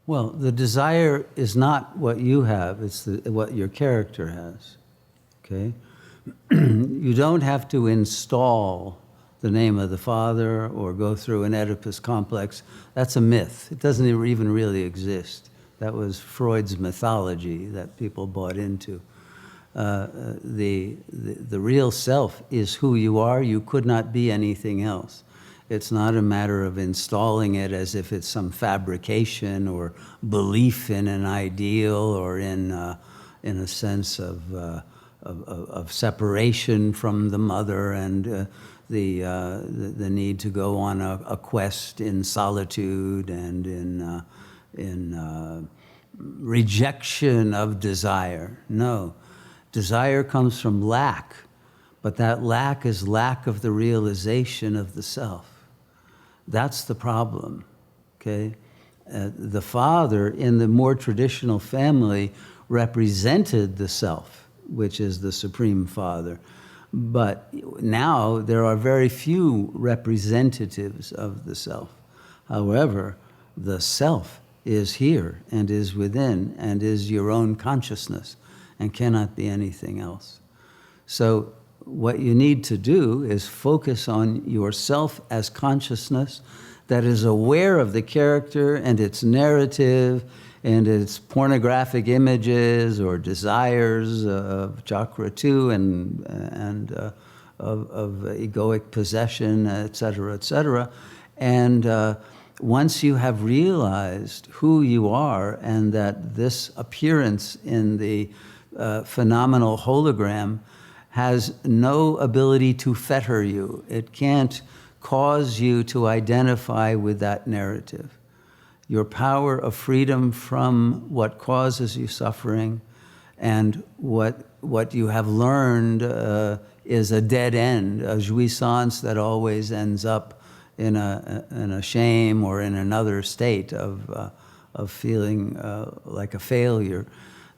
Well, the desire is not what you have, it's what your character has, okay? You don't have to install the name of the father or go through an Oedipus complex. That's a myth. It doesn't even really exist. That was Freud's mythology that people bought into. The real self is who you are. You could not be anything else. It's not a matter of installing it as if it's some fabrication or belief in an ideal or in a sense of separation from the mother and the need to go on a quest in solitude and in rejection of desire. No. Desire comes from lack, but that lack is lack of the realization of the self. That's the problem, okay? The father in the more traditional family represented the self, which is the Supreme Father. But now there are very few representatives of the self. However, the self is here and is within and is your own consciousness and cannot be anything else. So what you need to do is focus on yourself as consciousness that is aware of the character and its narrative and its pornographic images or desires of chakra 2 and of egoic possession, et cetera, and once you have realized who you are and that this appearance in the phenomenal hologram has no ability to fetter you. It can't cause you to identify with that narrative. Your power of freedom from what causes you suffering and what you have learned is a dead end, a jouissance that always ends up in a shame or in another state of feeling like a failure.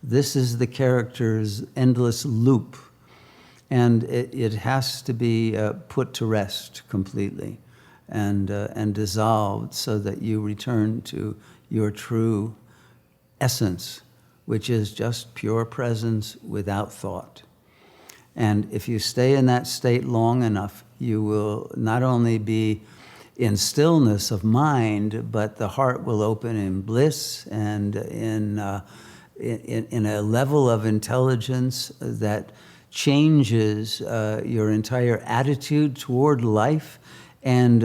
This is the character's endless loop. And it has to be put to rest completely and dissolved so that you return to your true essence, which is just pure presence without thought. And if you stay in that state long enough, you will not only be in stillness of mind, but the heart will open in bliss and in a level of intelligence that changes your entire attitude toward life and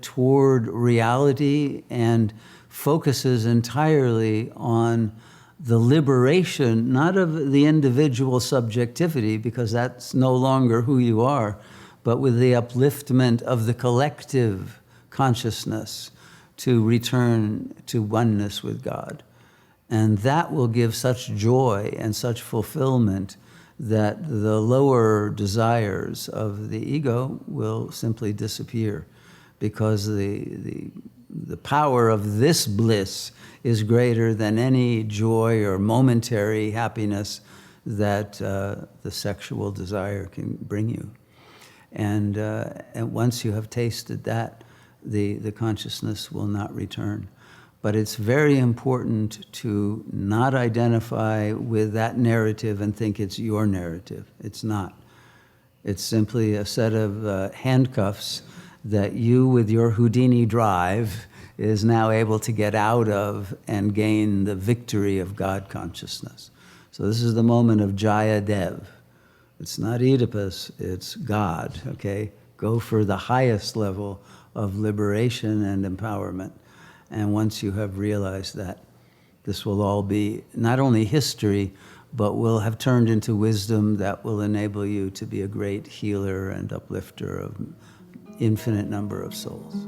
toward reality and focuses entirely on the liberation, not of the individual subjectivity, because that's no longer who you are, but with the upliftment of the collective consciousness to return to oneness with God. And that will give such joy and such fulfillment that the lower desires of the ego will simply disappear because the power of this bliss is greater than any joy or momentary happiness that the sexual desire can bring you. And once you have tasted that, the consciousness will not return. But it's very important to not identify with that narrative and think it's your narrative. It's not. It's simply a set of handcuffs that you, with your Houdini drive, is now able to get out of and gain the victory of God consciousness. So this is the moment of Jaya Dev. It's not Oedipus, it's God, okay? Go for the highest level of liberation and empowerment. And once you have realized that, this will all be not only history, but will have turned into wisdom that will enable you to be a great healer and uplifter of infinite number of souls.